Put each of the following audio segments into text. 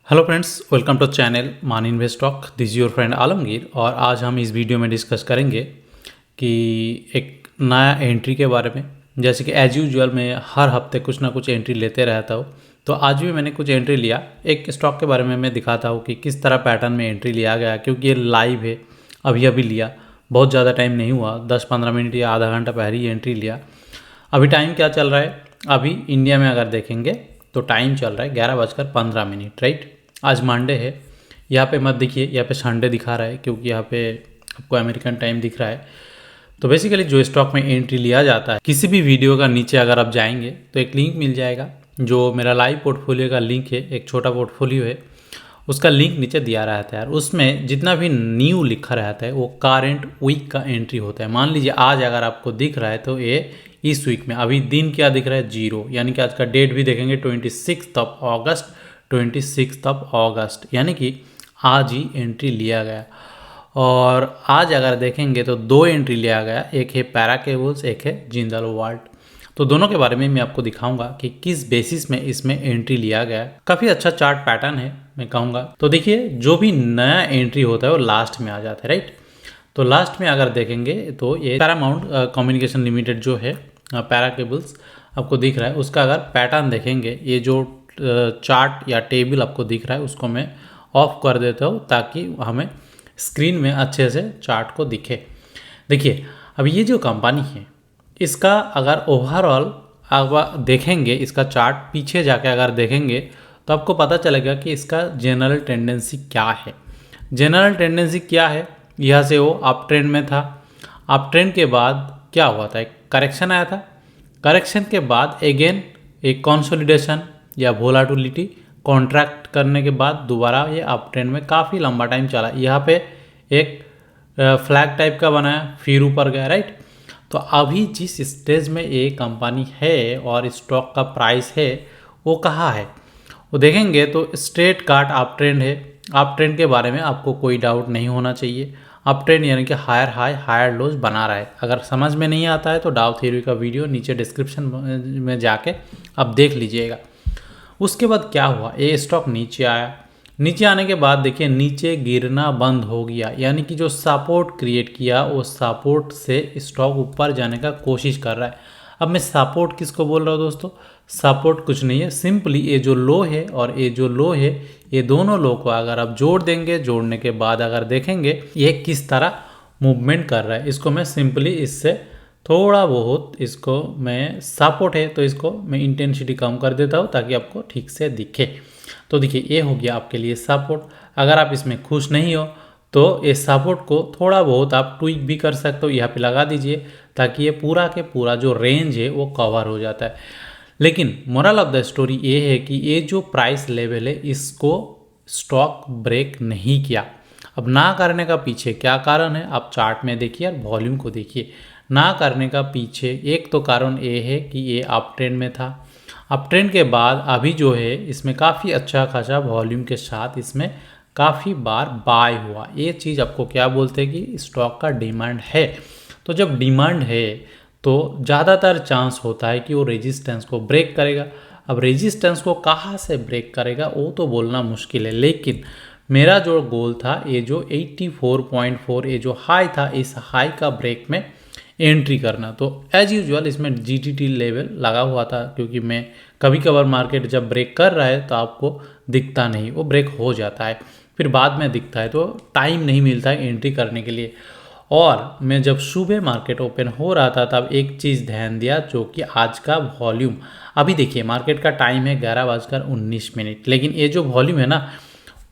Hello friends, welcome to channel Maan Invest Talk. This is your friend Alamgir और आज हम इस वीडियो में डिस्कस करेंगे कि एक नया एंट्री के बारे में। जैसे कि एज यूजुअल मैं हर हफ्ते कुछ ना कुछ एंट्री लेते रहता हूँ, तो आज भी मैंने कुछ एंट्री लिया। एक स्टॉक के बारे में मैं दिखाता हूँ कि किस तरह पैटर्न में एंट्री लिया गया, क्योंकि ये लाइव है। अभी अभी लिया, बहुत ज़्यादा टाइम नहीं हुआ, 10-15 मिनट या आधा घंटा पहले ही एंट्री लिया। अभी टाइम क्या चल रहा है, अभी इंडिया में अगर देखेंगे तो टाइम चल रहा है 11:15, राइट। आज मंडे है, यहाँ पे मत दिखिए, यहाँ पे संडे दिखा रहा है क्योंकि यहाँ पे आपको अमेरिकन टाइम दिख रहा है। तो बेसिकली जो स्टॉक में एंट्री लिया जाता है, किसी भी वीडियो का नीचे अगर आप जाएंगे तो एक लिंक मिल जाएगा, जो मेरा लाइव पोर्टफोलियो का लिंक है। एक छोटा पोर्टफोलियो है, उसका लिंक नीचे दिया रहता है। उसमें जितना भी न्यू लिखा रहता है वो करंट वीक का एंट्री होता है। मान लीजिए आज अगर आपको दिख रहा है तो ये इस वीक में अभी दिन क्या दिख रहा है, 0, यानी कि आज का डेट भी देखेंगे 26 अगस्त, यानी कि आज ही एंट्री लिया गया। और आज अगर देखेंगे तो 2 एंट्री लिया गया, एक है पैरा केबल्स, एक है जिंदाल वर्ल्ड। तो दोनों के बारे में मैं आपको दिखाऊंगा कि किस बेसिस में इसमें एंट्री लिया गया। काफ़ी अच्छा चार्ट पैटर्न है मैं कहूँगा। तो देखिए, जो भी नया एंट्री होता है वो लास्ट में आ जाता है, राइट। तो लास्ट में अगर देखेंगे तो ये पैरामाउंट कम्युनिकेशन लिमिटेड जो है, पैरा केबल्स आपको दिख रहा है, उसका अगर पैटर्न देखेंगे, ये जो चार्ट या टेबल आपको दिख रहा है उसको मैं ऑफ कर देता हूँ ताकि हमें स्क्रीन में अच्छे से चार्ट को दिखे। देखिए, अब ये जो कंपनी है इसका अगर ओवरऑल आप देखेंगे, इसका चार्ट पीछे जाके अगर देखेंगे तो आपको पता चलेगा कि इसका जनरल टेंडेंसी क्या है। जनरल टेंडेंसी क्या है, यहाँ से वो अप ट्रेंड में था। अप ट्रेंड के बाद क्या हुआ था, एक करेक्शन आया था। करेक्शन के बाद अगेन एक कंसोलिडेशन या वोलाटिलिटी कॉन्ट्रैक्ट करने के बाद दोबारा ये अप ट्रेंड में काफ़ी लंबा टाइम चला। यहाँ पे एक फ्लैग टाइप का बनाया, फिर ऊपर गया, राइट। तो अभी जिस स्टेज में ये कंपनी है और स्टॉक का प्राइस है वो कहाँ है, वो देखेंगे तो स्ट्रेट काट अप ट्रेंड है। अप ट्रेंड के बारे में आपको कोई डाउट नहीं होना चाहिए। अप ट्रेंड यानी कि हायर हाई हायर लोज बना रहा है। अगर समझ में नहीं आता है तो डाउ थ्योरी का वीडियो नीचे डिस्क्रिप्शन में जाके आप देख लीजिएगा। उसके बाद क्या हुआ, ये स्टॉक नीचे आया। नीचे आने के बाद देखिए नीचे गिरना बंद हो गया, यानी कि जो सपोर्ट क्रिएट किया वो सपोर्ट से स्टॉक ऊपर जाने का कोशिश कर रहा है। अब मैं सपोर्ट किसको बोल रहा हूँ दोस्तों, सपोर्ट कुछ नहीं है, सिंपली ये जो लो है और ये जो लो है, ये दोनों लो को अगर आप जोड़ देंगे, जोड़ने के बाद अगर देखेंगे ये किस तरह मूवमेंट कर रहा है, इसको मैं सिंपली इससे थोड़ा बहुत, इसको मैं सपोर्ट है तो इसको मैं इंटेंसिटी कम कर देता हूँ ताकि आपको ठीक से दिखे। तो देखिए, ये हो गया आपके लिए सपोर्ट। अगर आप इसमें खुश नहीं हो तो ये सपोर्ट को थोड़ा बहुत आप ट्विक भी कर सकते हो, यहाँ पे लगा दीजिए ताकि ये पूरा के पूरा जो रेंज है वो कवर हो जाता है। लेकिन मोरल ऑफ द स्टोरी ये है कि ये जो प्राइस लेवल है इसको स्टॉक ब्रेक नहीं किया। अब ना करने का पीछे क्या कारण है, आप चार्ट में देखिए और वॉल्यूम को देखिए। ना करने का पीछे एक तो कारण ये है कि ये अप ट्रेंड में था। अप ट्रेंड के बाद अभी जो है इसमें काफ़ी अच्छा खासा वॉल्यूम के साथ इसमें काफ़ी बार बाय हुआ। ये चीज़ आपको क्या बोलते हैं कि स्टॉक का डिमांड है। तो जब डिमांड है तो ज़्यादातर चांस होता है कि वो रेजिस्टेंस को ब्रेक करेगा। अब रेजिस्टेंस को कहाँ से ब्रेक करेगा वो तो बोलना मुश्किल है, लेकिन मेरा जो गोल था, ये जो 84.4 ये जो हाई था, इस हाई का ब्रेक में एंट्री करना। तो एज यूजुअल इसमें जीटीटी लेवल लगा हुआ था, क्योंकि मैं कभी कभार मार्केट जब ब्रेक कर रहा है तो आपको दिखता नहीं, वो ब्रेक हो जाता है, फिर बाद में दिखता है, तो टाइम नहीं मिलता है एंट्री करने के लिए। और मैं जब सुबह मार्केट ओपन हो रहा था तब एक चीज़ ध्यान दिया, जो कि आज का वॉल्यूम, अभी देखिए मार्केट का टाइम है 11:19, लेकिन ये जो वॉल्यूम है ना,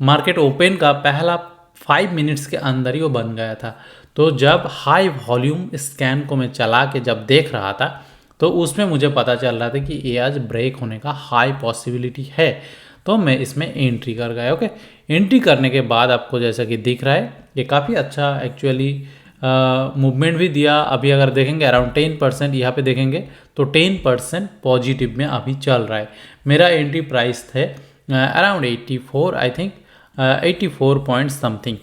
मार्केट ओपन का पहला 5 मिनट्स के अंदर ही वो बन गया था। तो जब हाई वॉल्यूम स्कैन को मैं चला के जब देख रहा था तो उसमें मुझे पता चल रहा था कि ये आज ब्रेक होने का हाई पॉसिबिलिटी है, तो मैं इसमें एंट्री कर गया। ओके, एंट्री करने के बाद आपको जैसा कि दिख रहा है ये काफ़ी अच्छा एक्चुअली मूवमेंट भी दिया। अभी अगर देखेंगे अराउंड 10%, यहाँ पे देखेंगे तो 10% पॉजिटिव में अभी चल रहा है। मेरा एंट्री प्राइस थे around 84, I think 84 point something,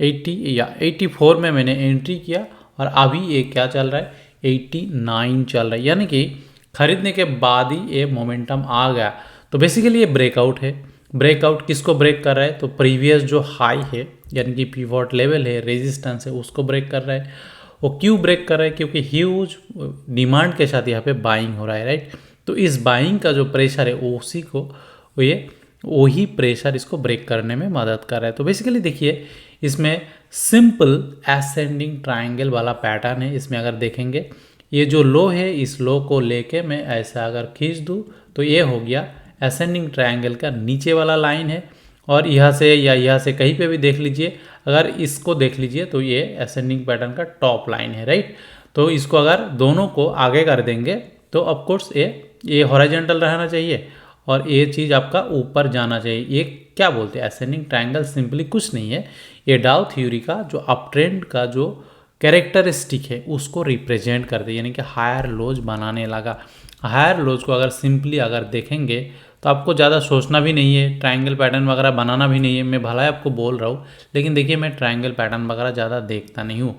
80 या 84 में मैंने एंट्री किया और अभी ये क्या चल रहा है, 89 चल रहा है, यानी कि खरीदने के बाद ही ये मोमेंटम आ गया। तो बेसिकली ये ब्रेकआउट है। ब्रेकआउट किसको ब्रेक कर रहा है, तो प्रीवियस जो हाई है यानी कि पिवट लेवल है, रेजिस्टेंस है, उसको ब्रेक कर रहा है। वो क्यों ब्रेक कर रहा है, क्योंकि ह्यूज डिमांड के साथ यहाँ पे बाइंग हो रहा है, राइट। तो इस बाइंग का जो प्रेशर है उसी को ये वही प्रेशर इसको ब्रेक करने में मदद कर रहा है। तो बेसिकली देखिए इसमें सिंपल एसेंडिंग ट्रायंगल वाला पैटर्न है। इसमें अगर देखेंगे ये जो लो है, इस लो को लेके मैं ऐसा अगर खींच दूँ तो ये हो गया एसेंडिंग ट्रायंगल का नीचे वाला लाइन है। और यहाँ से या यहाँ से कहीं पे भी देख लीजिए, अगर इसको देख लीजिए तो ये एसेंडिंग पैटर्न का टॉप लाइन है, राइट। तो इसको अगर दोनों को आगे कर देंगे तो ऑफकोर्स ये हॉरिजॉन्टल रहना चाहिए और ये चीज़ आपका ऊपर जाना चाहिए। ये क्या बोलते हैं, एसेंडिंग ट्रायंगल सिंपली कुछ नहीं है, ये डाउ थ्योरी का जो अप ट्रेंड का जो कैरेक्टरिस्टिक है उसको रिप्रेजेंट करते हैं, यानी कि हायर लोज बनाने लगा। हायर लोज को अगर सिंपली अगर देखेंगे तो आपको ज़्यादा सोचना भी नहीं है, ट्रायंगल पैटर्न वगैरह बनाना भी नहीं है। मैं भला आपको बोल रहा हूँ, लेकिन देखिए मैं ट्रायंगल पैटर्न वगैरह ज़्यादा देखता नहीं हूँ,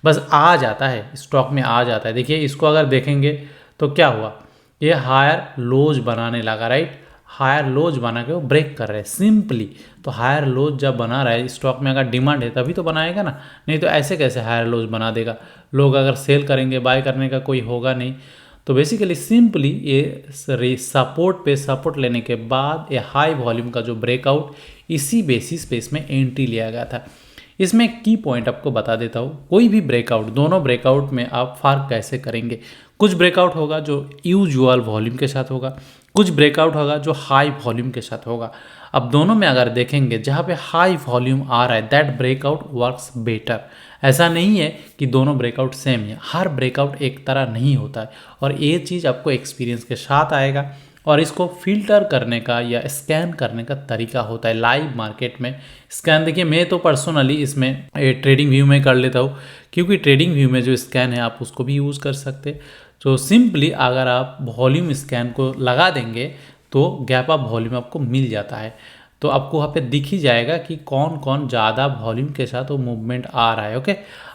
बस आ जाता है स्टॉक में आ जाता है। देखिए इसको अगर देखेंगे तो क्या हुआ, ये हायर लोज बनाने लगा, राइट। हायर लोज बना के वो ब्रेक कर रहे हैं सिंपली। तो हायर लोज जब बना रहा है स्टॉक में, अगर डिमांड है तभी तो बनाएगा ना, नहीं तो ऐसे कैसे हायर लोज बना देगा। लोग अगर सेल करेंगे, बाय करने का कोई होगा नहीं। तो बेसिकली सिंपली ये सपोर्ट पे सपोर्ट लेने के बाद ये हाई वॉल्यूम का जो ब्रेकआउट, इसी बेसिस पे इसमें एंट्री लिया गया था। इसमें की पॉइंट आपको बता देता हूँ, कोई भी ब्रेकआउट, दोनों ब्रेकआउट में आप फार्क कैसे करेंगे। कुछ ब्रेकआउट होगा जो यूजुअल वॉल्यूम के साथ होगा, कुछ ब्रेकआउट होगा जो हाई वॉल्यूम के साथ होगा। अब दोनों में अगर देखेंगे, जहाँ पे हाई वॉल्यूम आ रहा है दैट ब्रेकआउट वर्क्स बेटर। ऐसा नहीं है कि दोनों ब्रेकआउट सेम है, हर ब्रेकआउट एक तरह नहीं होता है और ये चीज़ आपको एक्सपीरियंस के साथ आएगा। और इसको फिल्टर करने का या स्कैन करने का तरीका होता है लाइव मार्केट में स्कैन। देखिए मैं तो पर्सनली इसमें ट्रेडिंग व्यू में कर लेता हूँ, क्योंकि ट्रेडिंग व्यू में जो स्कैन है आप उसको भी यूज़ कर सकते हैं। तो सिंपली अगर आप वॉल्यूम स्कैन को लगा देंगे तो गैप अप वॉल्यूम आपको मिल जाता है। तो आपको वहाँ पे दिख ही जाएगा कि कौन कौन ज़्यादा वॉल्यूम के साथ वो मूवमेंट आ रहा है, ओके।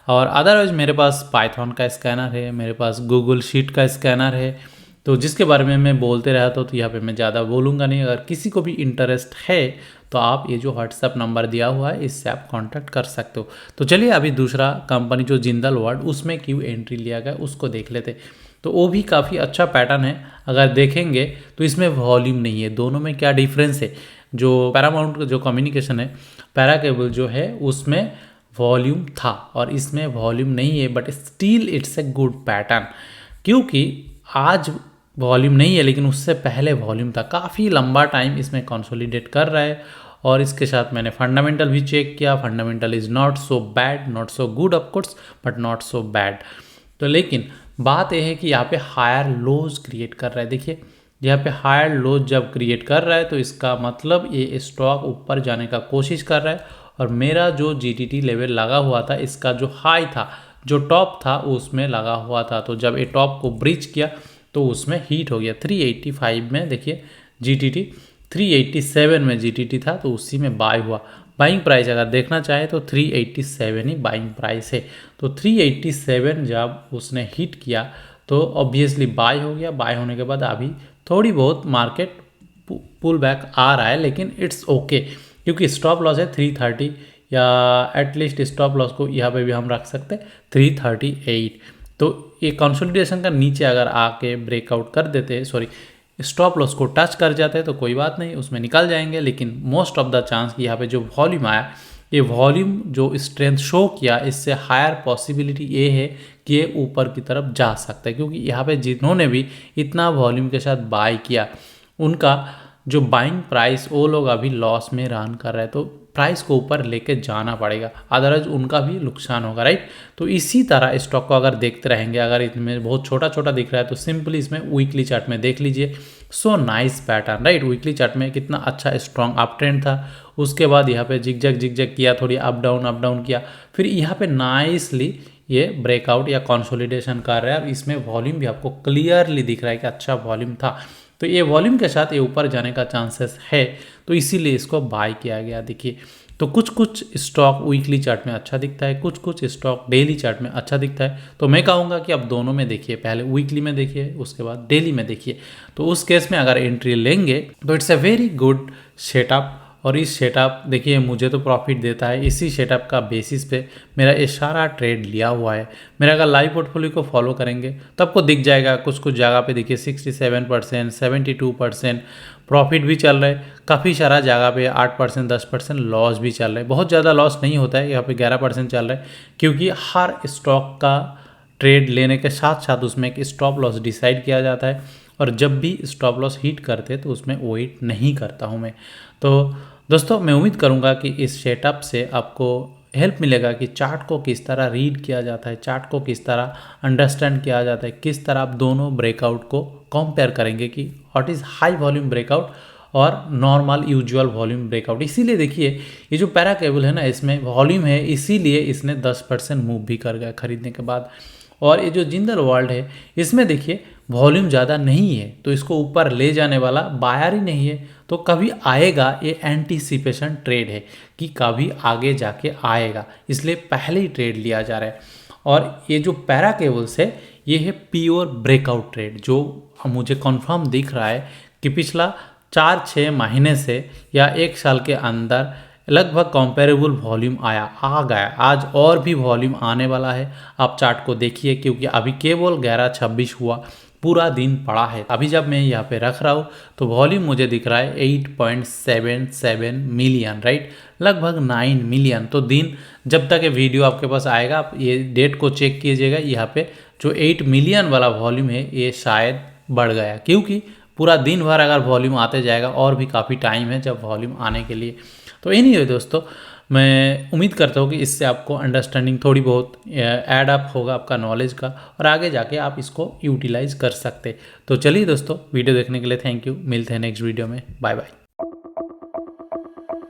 और अदरवाइज मेरे पास पाइथन का स्कैनर है, मेरे पास गूगल शीट का स्कैनर है, तो जिसके बारे में मैं बोलते रहता हूँ, तो यहाँ पे मैं ज़्यादा बोलूँगा नहीं। अगर किसी को भी इंटरेस्ट है तो आप ये जो व्हाट्सएप नंबर दिया हुआ है इससे आप कांटेक्ट कर सकते हो। तो चलिए अभी दूसरा कंपनी जो जिंदल वर्ल्ड, उसमें क्यों एंट्री लिया गया उसको देख लेते। तो वो भी काफ़ी अच्छा पैटर्न है। अगर देखेंगे तो इसमें वॉल्यूम नहीं है। दोनों में क्या डिफरेंस है, जो पैरामाउंट जो कम्युनिकेशन है, पैरा केबल जो है उसमें वॉल्यूम था और इसमें वॉल्यूम नहीं है, but still it's a good pattern. क्योंकि आज वॉल्यूम नहीं है लेकिन उससे पहले वॉल्यूम था, काफ़ी लंबा टाइम इसमें कंसोलिडेट कर रहा है। और इसके साथ मैंने फंडामेंटल भी चेक किया, fundamental is not so bad, not so good of course, but not so bad. तो लेकिन बात यह है कि यहाँ पे हायर लोज क्रिएट कर रहा है। देखिए यहाँ पे हायर लोज जब क्रिएट कर रहा है तो इसका मतलब ये स्टॉक ऊपर जाने का कोशिश कर रहा है। और मेरा जो जीटीटी लेवल लगा हुआ था, इसका जो हाई था, जो टॉप था उसमें लगा हुआ था, तो जब ये टॉप को ब्रीच किया तो उसमें हीट हो गया 385 में। देखिए जीटीटी 387 में जीटीटी था, तो उसी में बाय हुआ। बाइंग प्राइस अगर देखना चाहे तो 387 ही बाइंग प्राइस है। तो 387 जब उसने हिट किया तो ऑब्वियसली बाय हो गया। बाय होने के बाद अभी थोड़ी बहुत मार्केट पुल बैक आ रहा है, लेकिन इट्स ओके, क्योंकि स्टॉप लॉस है 330, या एटलीस्ट स्टॉप लॉस को यहाँ पे भी हम रख सकते हैं 338। तो ये कंसोलिडेशन का नीचे अगर आके ब्रेकआउट कर देते हैं, सॉरी स्टॉप लॉस को टच कर जाते हैं तो कोई बात नहीं, उसमें निकल जाएंगे। लेकिन मोस्ट ऑफ द चांस कि यहाँ पे जो वॉल्यूम आया, ये वॉल्यूम जो स्ट्रेंथ शो किया, इससे हायर पॉसिबिलिटी ये है कि ये ऊपर की तरफ जा सकता है। क्योंकि यहाँ पे जिन्होंने भी इतना वॉल्यूम के साथ बाय किया, उनका जो बाइंग प्राइस, वो लोग अभी लॉस में रन कर रहे हैं, तो प्राइस को ऊपर लेके जाना पड़ेगा, अदरवाइज उनका भी नुकसान होगा, राइट। तो इसी तरह स्टॉक को अगर देखते रहेंगे, अगर इसमें बहुत छोटा छोटा दिख रहा है तो सिंपली इसमें वीकली चार्ट में देख लीजिए। So nice pattern, right. Weekly chart में कितना अच्छा स्ट्रॉन्ग अप ट्रेंड था, उसके बाद यहाँ पे जिगजैग किया, थोड़ी अप डाउन किया, फिर यहाँ पे नाइसली ये ब्रेकआउट या कंसोलिडेशन कर रहा है। इसमें वॉल्यूम भी आपको क्लियरली दिख रहा है कि अच्छा वॉल्यूम था, तो ये वॉल्यूम के साथ ये ऊपर जाने का चांसेस है, तो इसीलिए इसको बाय किया गया। देखिए तो कुछ कुछ स्टॉक वीकली चार्ट में अच्छा दिखता है, कुछ कुछ स्टॉक डेली चार्ट में अच्छा दिखता है। तो मैं कहूँगा कि आप दोनों में देखिए, पहले वीकली में देखिए, उसके बाद डेली में देखिए। तो उस केस में अगर एंट्री लेंगे तो it's a very good setup. और इस सेटअप देखिए मुझे तो प्रॉफिट देता है, इसी सेटअप का बेसिस पे मेरा ये सारा ट्रेड लिया हुआ है। मेरा अगर लाइव पोर्टफोलियो को फॉलो करेंगे तो आपको दिख जाएगा, कुछ कुछ जगह पे देखिए 67%, 72% प्रॉफिट भी चल रहा है, काफ़ी सारा जगह पे 8%, 10% लॉस भी चल रहा है। बहुत ज़्यादा लॉस नहीं होता है, यहाँ पे 11% चल रहा है, क्योंकि हर स्टॉक का ट्रेड लेने के साथ साथ उसमें एक स्टॉप लॉस डिसाइड किया जाता है, और जब भी स्टॉप लॉस हिट करते तो उसमें वेट नहीं करता हूँ मैं। तो दोस्तों मैं उम्मीद करूँगा कि इस सेटअप से आपको हेल्प मिलेगा कि चार्ट को किस तरह रीड किया जाता है, चार्ट को किस तरह अंडरस्टैंड किया जाता है, किस तरह आप दोनों ब्रेकआउट को कंपेयर करेंगे कि what is high volume breakout और नॉर्मल यूजुअल वॉल्यूम ब्रेकआउट। इसीलिए देखिए ये जो पैरा केबल है ना, इसमें वॉल्यूम है, इसीलिए इसने 10% मूव भी कर गया खरीदने के बाद। और ये जो जिंदल वर्ल्ड है इसमें देखिए वॉल्यूम ज़्यादा नहीं है, तो इसको ऊपर ले जाने वाला बायर ही नहीं है, तो कभी आएगा, ये एंटीसिपेशन ट्रेड है कि कभी आगे जाके आएगा, इसलिए पहले ही ट्रेड लिया जा रहा है। और ये जो पैरा केबल्स है ये है प्योर ब्रेकआउट ट्रेड, जो मुझे कंफर्म दिख रहा है कि पिछला 4-6 महीने से या 1 साल के अंदर लगभग कंपेरेबल वॉल्यूम आ गया। आज और भी वॉल्यूम आने वाला है, आप चार्ट को देखिए, क्योंकि अभी केवल 11-26 हुआ, पूरा दिन पड़ा है। अभी जब मैं यहाँ पे रख रहा हूँ तो वॉल्यूम मुझे दिख रहा है 8.77 मिलियन, राइट, लगभग 9 मिलियन। तो दिन जब तक ये वीडियो आपके पास आएगा आप ये डेट को चेक कीजिएगा, यहाँ पे जो 8 मिलियन वाला वॉल्यूम है ये शायद बढ़ गया, क्योंकि पूरा दिन भर अगर वॉल्यूम आते जाएगा, और भी काफ़ी टाइम है जब वॉल्यूम आने के लिए। तो एनीवे दोस्तों, मैं उम्मीद करता हूँ कि इससे आपको अंडरस्टैंडिंग थोड़ी बहुत ऐड अप होगा आपका नॉलेज का, और आगे जाके आप इसको यूटिलाइज कर सकते। तो चलिए दोस्तों, वीडियो देखने के लिए थैंक यू, मिलते हैं नेक्स्ट वीडियो में, बाय बाय।